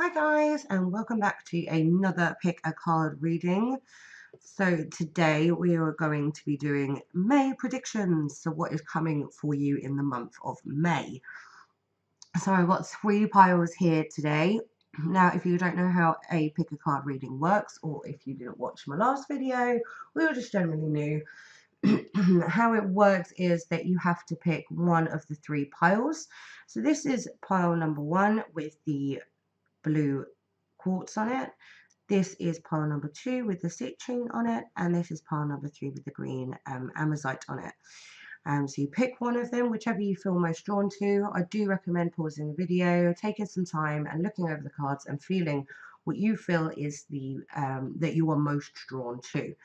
Hi guys, and welcome back to another pick a card reading. So today we are going to be doing May predictions. So what is coming for you in the month of May? So I've got 3 piles here today. Now, if you don't know how a pick a card reading works, or if you didn't watch my last video, or you're just generally new, how it works is that you have to pick one of the 3 piles. So this is pile number 1 with the blue quartz on it. This is pile number 2 with the citrine on it, and this is pile number 3 with the green amazite on it. So you pick one of them, whichever you feel most drawn to. I do recommend pausing the video, taking some time and looking over the cards and feeling what you feel is the that you are most drawn to.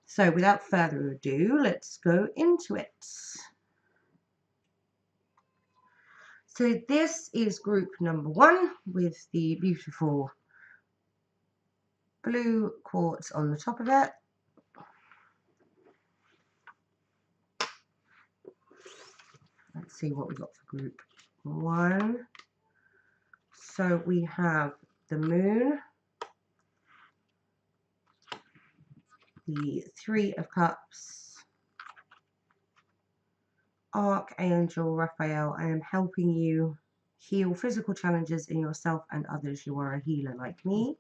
So without further ado, let's go into it. So this is group number 1 with the beautiful blue quartz on the top of it. Let's see what we got for group 1. So we have the moon, the 3 of cups, Archangel Raphael. I am helping you heal physical challenges in yourself and others. You are a healer like me.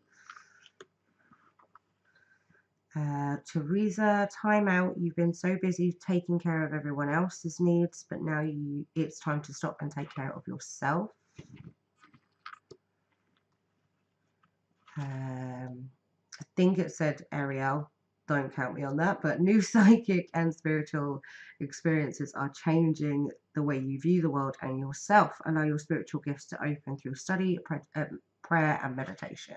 Teresa, time out. You've been so busy taking care of everyone else's needs, but now it's time to stop and take care of yourself. I think it said Ariel. Don't count me on that, but new psychic and spiritual experiences are changing the way you view the world and yourself. Allow your spiritual gifts to open through study, prayer, and meditation.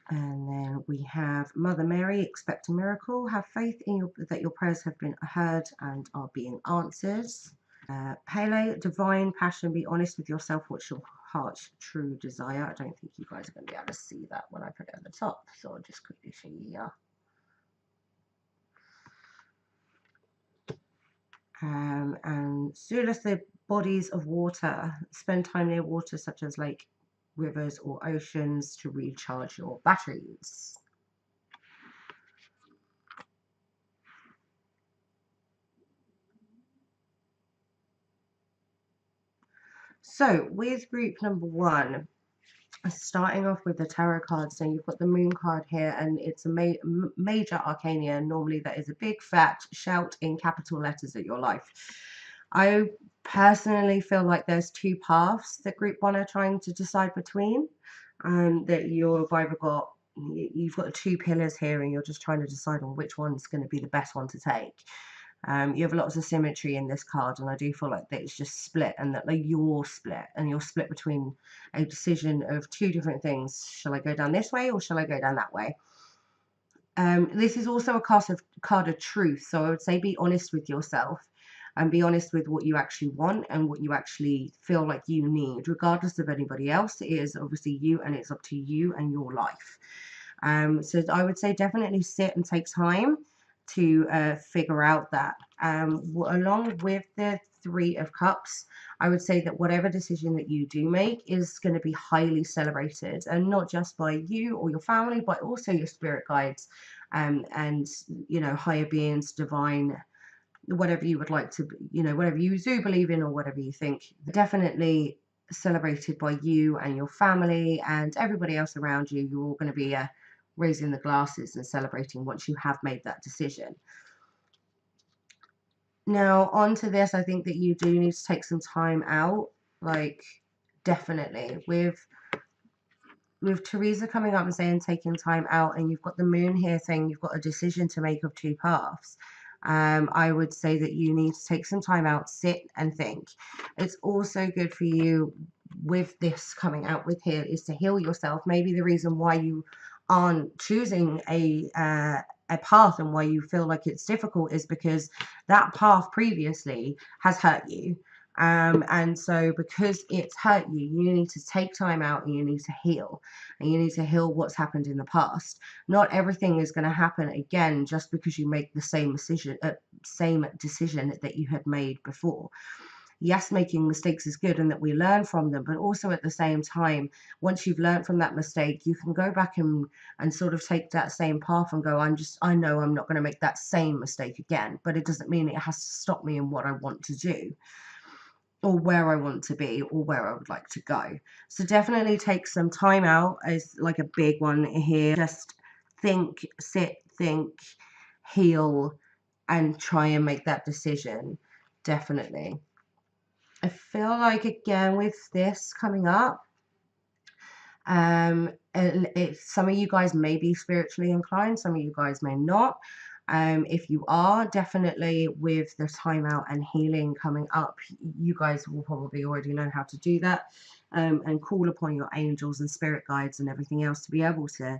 And then we have Mother Mary, expect a miracle. Have faith in that your prayers have been heard and are being answered. Pele, divine passion, be honest with yourself. What's your heart's true desire? I don't think you guys are going to be able to see that when I put it at the top, so I'll just quickly show you here. And Zulus, the bodies of water. Spend time near water such as lake, rivers or oceans to recharge your batteries. So with group number 1, starting off with the tarot cards, so you've got the moon card here, and it's a major arcana. Normally that is a big fat shout in capital letters at your life. I personally feel like there's 2 paths that group 1 are trying to decide between, that you've either got, you've got 2 pillars here and you're just trying to decide on which one's going to be the best one to take. You have lots of symmetry in this card, and I do feel like that it's just split, and that like you're split between a decision of 2 different things. Shall I go down this way or shall I go down that way? This is also a card of truth, so I would say be honest with yourself and be honest with what you actually want and what you actually feel like you need, regardless of anybody else. It is obviously you, and it's up to you and your life. So I would say definitely sit and take time to figure out that. Along with the 3 of cups, I would say that whatever decision that you do make is going to be highly celebrated, and not just by you or your family, but also your spirit guides, and you know, higher beings, divine, whatever you would like to, you know, whatever you do believe in or whatever you think, definitely celebrated by you and your family and everybody else around you. You're all going to be raising the glasses and celebrating once you have made that decision. Now, onto this, I think that you do need to take some time out, like definitely with Teresa coming up and saying taking time out, and you've got the moon here saying you've got a decision to make of 2 paths. I would say that you need to take some time out, sit and think. It's also good for you with this coming out with here is to heal yourself. Maybe the reason why you aren't choosing a path and why you feel like it's difficult is because that path previously has hurt you. And so because it's hurt you, you need to take time out and you need to heal. And you need to heal what's happened in the past. Not everything is going to happen again just because you make the same decision that you had made before. yes, making mistakes is good and that we learn from them, but also at the same time, once you've learned from that mistake, you can go back and sort of take that same path and go, I know I'm not going to make that same mistake again, but it doesn't mean it has to stop me in what I want to do or where I want to be or where I would like to go. So definitely take some time out is like a big one here. Just think, sit, think, heal, and try and make that decision. Definitely. I feel like again with this coming up, and some of you guys may be spiritually inclined, some of you guys may not. If you are, definitely with the time out and healing coming up, you guys will probably already know how to do that, and call upon your angels and spirit guides and everything else to be able to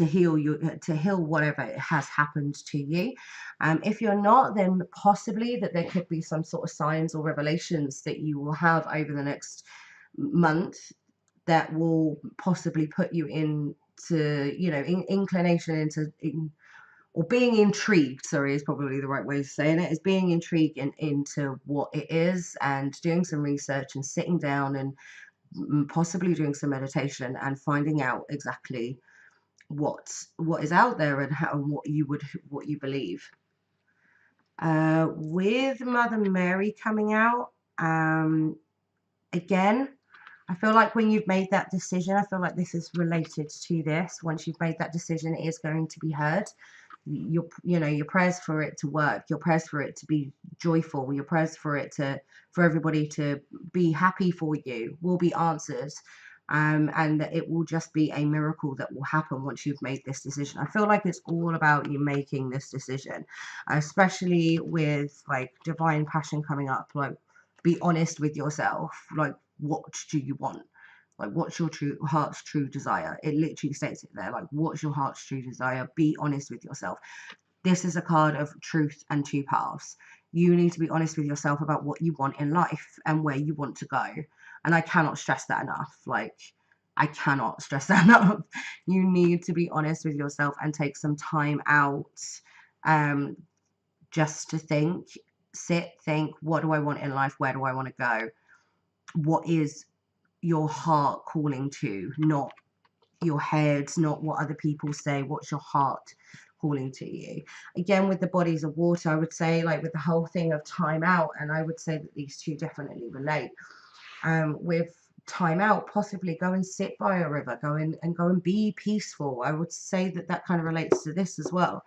heal you, to heal whatever has happened to you. If you're not, then possibly that there could be some sort of signs or revelations that you will have over the next month that will possibly put you into, you know, inclination or being intrigued, sorry, is probably the right way of saying it, is being intrigued into what it is, and doing some research and sitting down and possibly doing some meditation and finding out exactly what is out there and how what you believe. With Mother Mary coming out, again, I feel like when you've made that decision, I feel like this is related to this. Once you've made that decision, it is going to be heard. Your prayers for it to work, your prayers for it to be joyful, your prayers for everybody to be happy for you will be answered. And that it will just be a miracle that will happen once you've made this decision. I feel like it's all about you making this decision, especially with like divine passion coming up. Like, be honest with yourself. Like, what do you want? Like, what's your heart's true desire? It literally states it there. Like, what's your heart's true desire? Be honest with yourself. This is a card of truth and two paths. You need to be honest with yourself about what you want in life and where you want to go. And I cannot stress that enough. Like, I cannot stress that enough. You need to be honest with yourself and take some time out, just to think, think, what do I want in life? Where do I want to go? What is your heart calling to? Not your head, not what other people say. What's your heart calling to you? Again, with the bodies of water, I would say, like with the whole thing of time out, and I would say that these two definitely relate. With time out, possibly go and sit by a river, go and be peaceful. I would say that that kind of relates to this as well.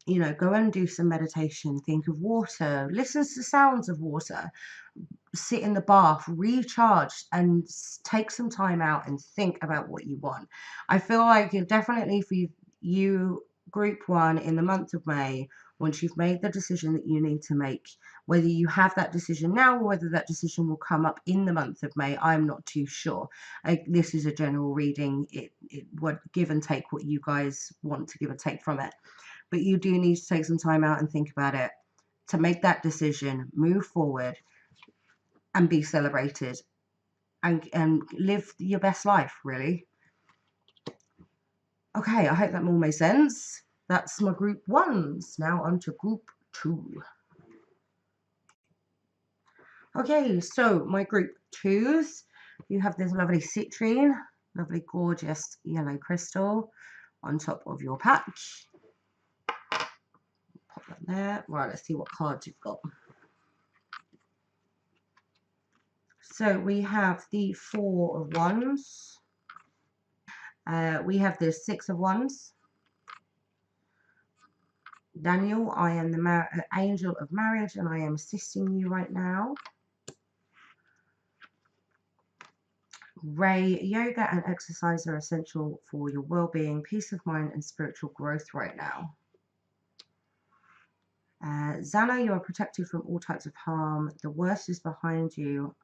You know, go and do some meditation, think of water, listen to the sounds of water, sit in the bath, recharge, and take some time out and think about what you want. I feel like it definitely for you, group one, in the month of May, once you've made the decision that you need to make, whether you have that decision now or whether that decision will come up in the month of May, I'm not too sure. This is a general reading. It would give and take what you guys want to give and take from it. But you do need to take some time out and think about it to make that decision, move forward, and be celebrated, and live your best life, really. Okay, I hope that all made sense. That's my group ones. Now on to group two. Okay, so my group twos, you have this lovely citrine, lovely gorgeous yellow crystal on top of your patch. Pop that there. Right, let's see what cards you've got. So we have the Four of Wands. We have the Six of Wands. Daniel, I am the angel of marriage and I am assisting you right now. Ray, yoga and exercise are essential for your well-being, peace of mind and spiritual growth right now. Zana, you are protected from all types of harm. The worst is behind you.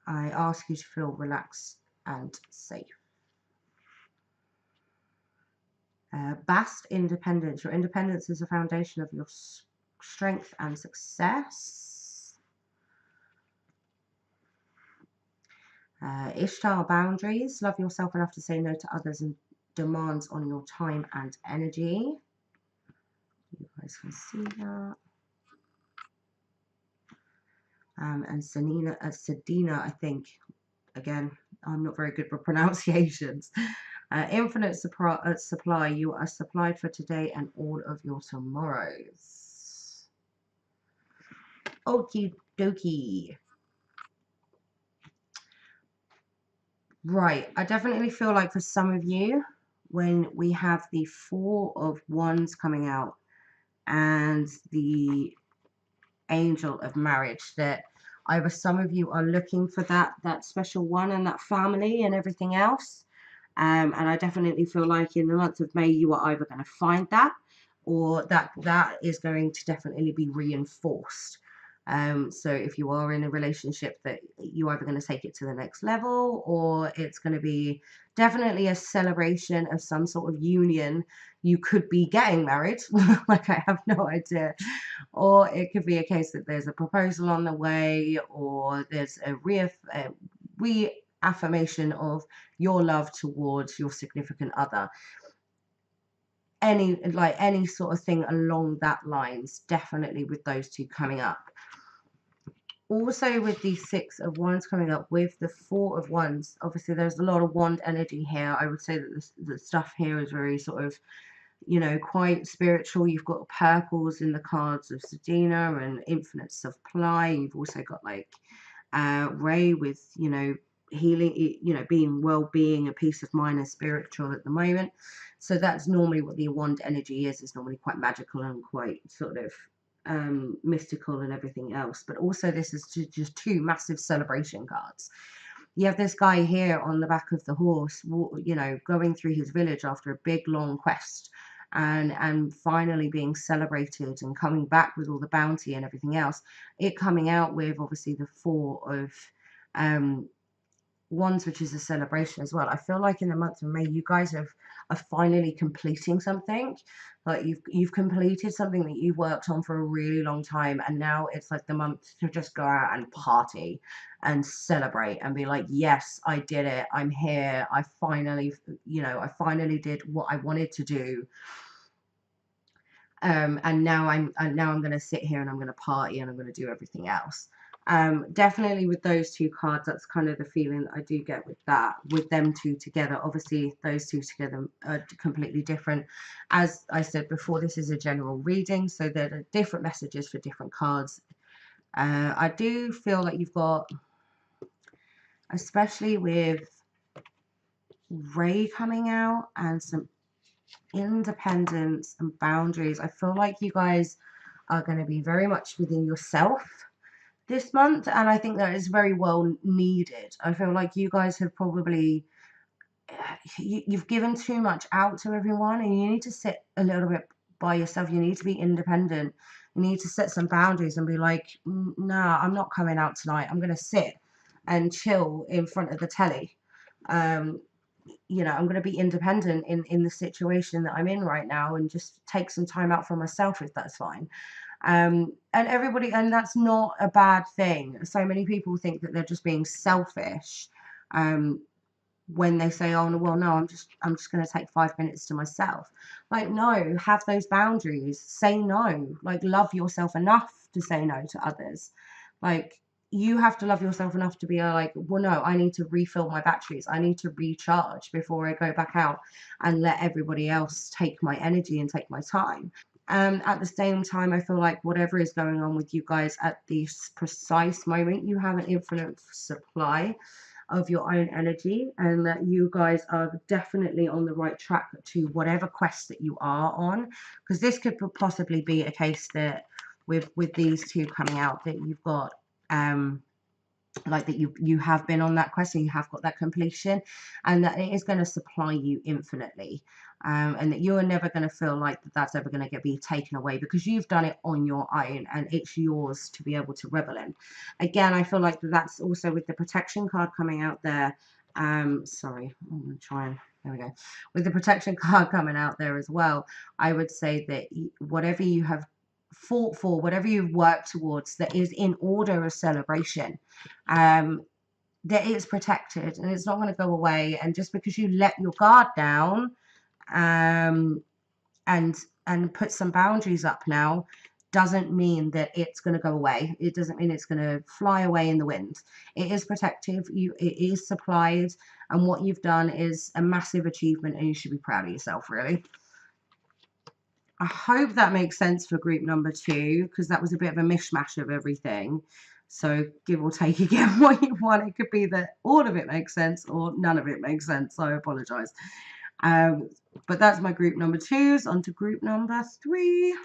I ask you to feel relaxed and safe. Bast, independence. Your independence is the foundation of your strength and success. Ishtar, boundaries. Love yourself enough to say no to others and demands on your time and energy. You guys can see that. and Sedina, I think. Again, I'm not very good with pronunciations. Infinite supply. You are supplied for today and all of your tomorrows. Okie dokie. Right. I definitely feel like for some of you, when we have the Four of Wands coming out and the Angel of Marriage, that either some of you are looking for that special one and that family and everything else. And I definitely feel like in the month of May, you are either going to find that, or that is going to definitely be reinforced. So if you are in a relationship, that you're either going to take it to the next level, or it's going to be definitely a celebration of some sort of union. You could be getting married, like I have no idea, or it could be a case that there's a proposal on the way, or there's a reaffirmation of your love towards your significant other. Any sort of thing along that lines, definitely with those two coming up. Also with the Six of Wands coming up, with the Four of Wands, obviously there's a lot of wand energy here. I would say that the stuff here is very sort of, you know, quite spiritual. You've got purples in the cards of Sedina and infinite supply. You've also got like Ray with, you know, healing, you know, being well-being, a peace of mind and spiritual at the moment. So that's normally what the wand energy is. It's normally quite magical and quite sort of mystical and everything else. But also this is just two massive celebration cards. You have this guy here on the back of the horse, you know, going through his village after a big long quest, and finally being celebrated and coming back with all the bounty and everything else. It coming out with obviously the Four of Wands, which is a celebration as well. I feel like in the month of May, you guys are finally completing something. Like you've completed something that you've worked on for a really long time, and now it's like the month to just go out and party and celebrate and be like, yes, I did it. I'm here. I finally, you know, I finally did what I wanted to do. And now I'm going to sit here and I'm going to party and I'm going to do everything else. Definitely with those two cards, that's kind of the feeling that I do get with that, with them two together. Obviously, those two together are completely different. As I said before, this is a general reading, so there are different messages for different cards. I do feel like you've got, especially with Ray coming out and some independence and boundaries, I feel like you guys are going to be very much within yourself this month, and I think that is very well needed. I feel like you guys have probably you've given too much out to everyone, and you need to sit a little bit by yourself. You need to be independent. You need to set some boundaries and be like, nah, I'm not coming out tonight. I'm going to sit and chill in front of the telly. You know, I'm going to be independent in the situation that I'm in right now, and just take some time out for myself, if that's fine. And everybody, and that's not a bad thing. So many people think that they're just being selfish when they say, oh, well, no, I'm just going to take 5 minutes to myself. Like, no, have those boundaries. Say no. Like, love yourself enough to say no to others. Like, you have to love yourself enough to be like, well, no, I need to refill my batteries. I need to recharge before I go back out and let everybody else take my energy and take my time. At the same time, I feel like whatever is going on with you guys at this precise moment, you have an infinite supply of your own energy, and that you guys are definitely on the right track to whatever quest that you are on. Because this could possibly be a case that with these two coming out, that you've got like that you have been on that quest and you have got that completion, and that it is going to supply you infinitely, and that you're never going to feel like that's ever going to be taken away, because you've done it on your own and it's yours to be able to revel in. Again, I feel like that's also with the protection card coming out there. Sorry, I'm going to try and there we go. With the protection card coming out there as well, I would say that whatever you have fought for, whatever you've worked towards, that is in order of celebration, that it's protected and it's not going to go away. And just because you let your guard down and put some boundaries up now, doesn't mean that it's going to go away. It doesn't mean it's going to fly away in the wind. It is protective. It is supplied, and what you've done is a massive achievement, and you should be proud of yourself, really. I hope that makes sense for group number 2, because that was a bit of a mishmash of everything. So give or take again what you want. It could be that all of it makes sense or none of it makes sense. So I apologize. But that's my group number 2s. On to group number 3.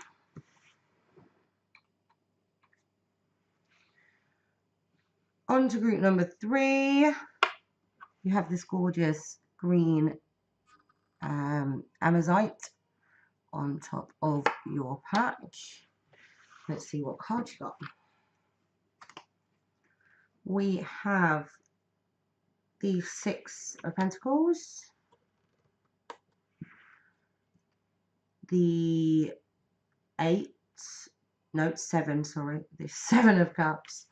On to group number 3. You have this gorgeous green Amazite on top of your pack. Let's see what card you got. We have the 6 of Pentacles, the 7, sorry, the 7 of Cups.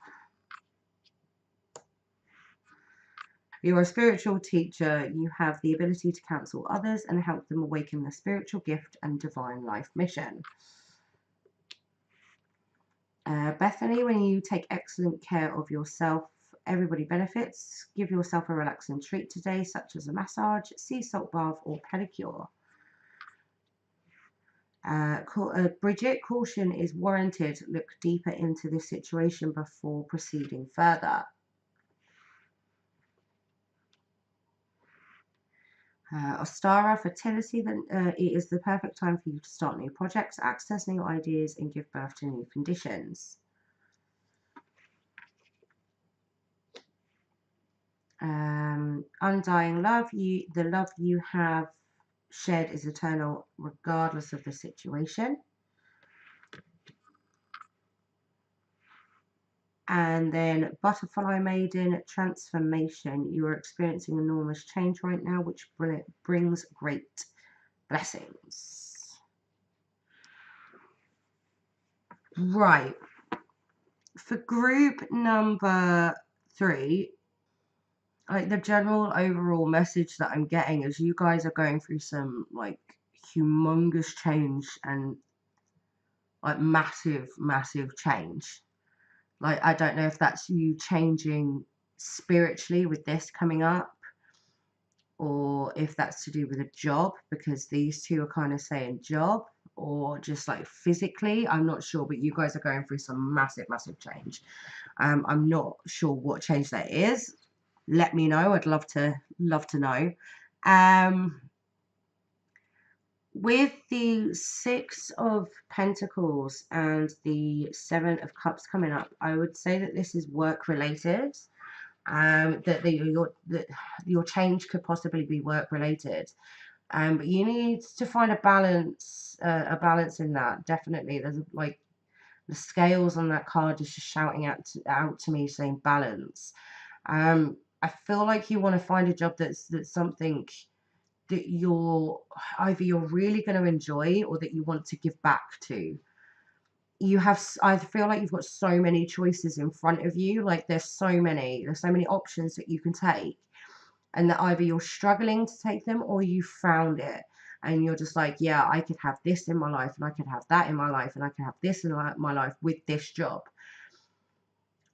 You're a spiritual teacher. You have the ability to counsel others and help them awaken their spiritual gift and divine life mission. Bethany, when you take excellent care of yourself, everybody benefits. Give yourself a relaxing treat today, such as a massage, sea salt bath, or pedicure. Bridget, caution is warranted. Look deeper into this situation before proceeding further. Ostara, fertility, it is the perfect time for you to start new projects, access new ideas, and give birth to new conditions. Undying love, the love you have shared is eternal regardless of the situation. And then Butterfly Maiden, transformation. You are experiencing enormous change right now, which brings great blessings. Right. For group number 3, like the general overall message that I'm getting is you guys are going through some like humongous change and like massive change. Like, I don't know if that's you changing spiritually with this coming up, or if that's to do with a job, because these two are kind of saying job, or just like physically. I'm not sure, but you guys are going through some massive change. I'm not sure what change that is. Let me know. I'd love to know. With the 6 of Pentacles and the 7 of Cups coming up, I would say that this is work related. That your change could possibly be work related. But you need to find a balance in that. Definitely, there's like the scales on that card is just shouting out to me saying balance. I feel like you want to find a job that's something that you're really going to enjoy, or that you want to give back to. I feel like you've got so many choices in front of you. Like there's so many options that you can take, and that either you're struggling to take them or you found it and you're just like, yeah, I could have this in my life, and I could have that in my life, and I could have this in my life with this job.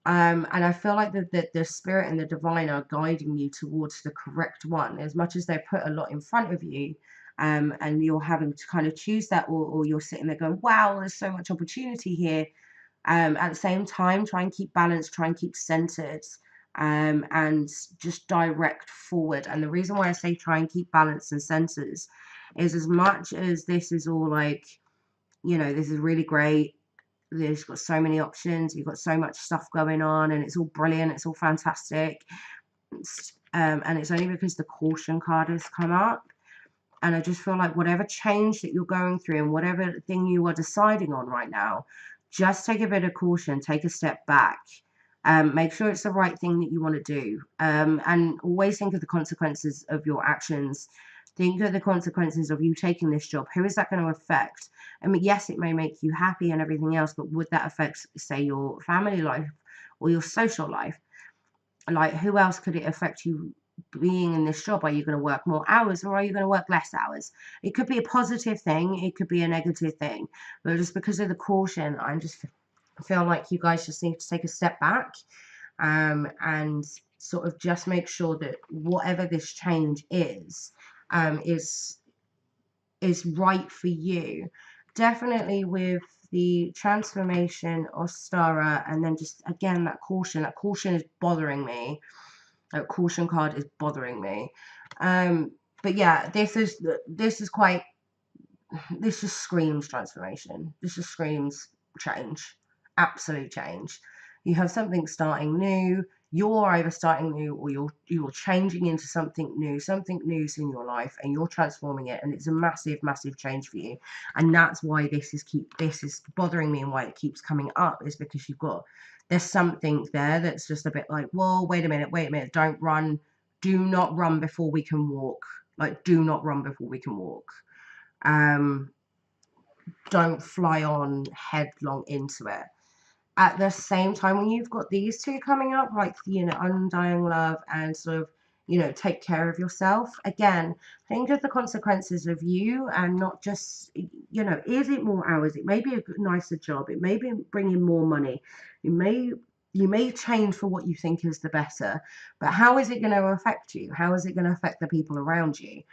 And I feel like the spirit and the divine are guiding you towards the correct one, as much as they put a lot in front of you, and you're having to kind of choose that, or you're sitting there going, wow, there's so much opportunity here. At the same time, try and keep balanced, try and keep centered, and just direct forward. And the reason why I say try and keep balance and centers is, as much as this is all like, this is really great, there's got so many options, you've got so much stuff going on, and it's all brilliant, it's all fantastic, and it's only because the caution card has come up. And I just feel like whatever change that you're going through and whatever thing you are deciding on right now, just take a bit of caution, take a step back, make sure it's the right thing that you want to do, and always think of the consequences of your actions. Think of the consequences of you taking this job. Who is that going to affect? I mean, yes, it may make you happy and everything else, but would that affect, say, your family life or your social life? Like, who else could it affect you being in this job, are you going to work more hours or are you going to work less hours? It could be a positive thing, it could be a negative thing, but just because of the caution, I feel like you guys just need to take a step back, and sort of just make sure that whatever this change um, is is right for you. Definitely with the transformation of Stara, and then just again that caution. That caution is bothering me. That caution card is bothering me. But yeah, this is quite. This just screams transformation. This just screams change. Absolute change. You have something starting new. You're either starting new or you're changing into something new's in your life, and you're transforming it, and it's a massive, massive change for you. And that's why this is bothering me, and why it keeps coming up is because there's something there that's just a bit like, whoa, wait a minute, don't run, do not run before we can walk. Like, do not run before we can walk. Don't fly on headlong into it. At the same time, when you've got these two coming up, like, undying love and sort of, take care of yourself. Again, think of the consequences of you, and not just, is it more hours? It may be a nicer job. It may be bringing more money. You may change for what you think is the better, but how is it going to affect you? How is it going to affect the people around you?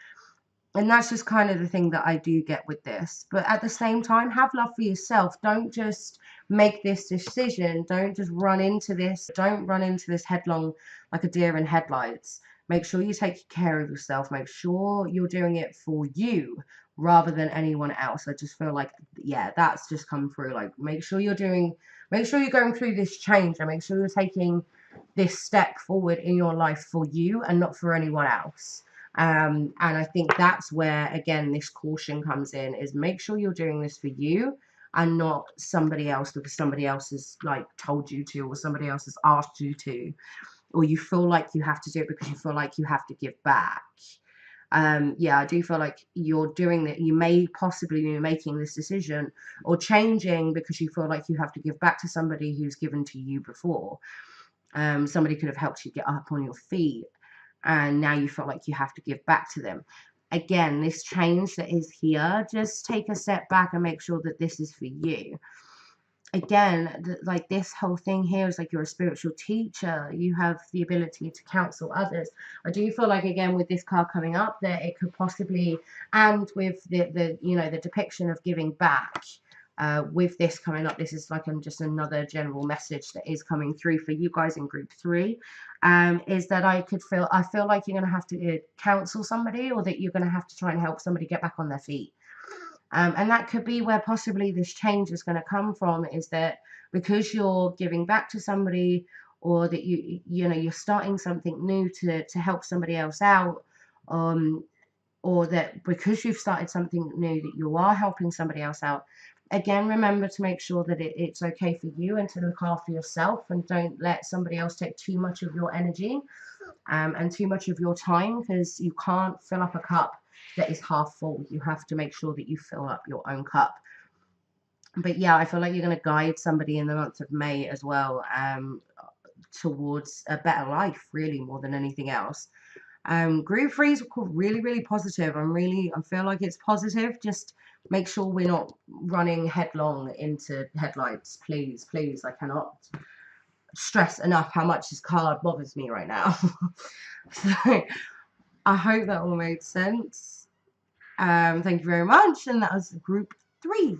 And that's just kind of the thing that I do get with this. But at the same time, have love for yourself. Don't just make this decision. Don't just run into this. Don't run into this headlong like a deer in headlights. Make sure you take care of yourself. Make sure you're doing it for you rather than anyone else. I just feel like, yeah, that's just come through. Like, make sure you're going through this change, and make sure you're taking this step forward in your life for you and not for anyone else. And I think that's where, again, this caution comes in, is make sure you're doing this for you and not somebody else, because somebody else has like told you to, or somebody else has asked you to, or you feel like you have to do it because you feel like you have to give back. Yeah, I do feel like you're doing that. You may possibly be making this decision or changing because you feel like you have to give back to somebody who's given to you before. Somebody could have helped you get up on your feet, and now you feel like you have to give back to them. Again, this change that is here, just take a step back and make sure that this is for you. Again, like, this whole thing here is like you're a spiritual teacher. You have the ability to counsel others. I do feel like, again, with this card coming up, that it could possibly, and with the depiction of giving back, with this coming up, this is like just another general message that is coming through for you guys in group 3, is that I feel like you're going to have to counsel somebody, or that you're going to have to try and help somebody get back on their feet. And that could be where possibly this change is going to come from, is that because you're giving back to somebody, or that you're starting something new to help somebody else out, or that because you've started something new, that you are helping somebody else out. Again, remember to make sure that it's okay for you, and to look after yourself, and don't let somebody else take too much of your energy, and too much of your time, because you can't fill up a cup that is half full. You have to make sure that you fill up your own cup. But yeah, I feel like you're going to guide somebody in the month of May as well, towards a better life, really, more than anything else. Group 3 is really, really positive. I feel like it's positive. Just make sure we're not running headlong into headlights. Please, please. I cannot stress enough how much this card bothers me right now. So I hope that all made sense. Thank you very much. And that was group 3.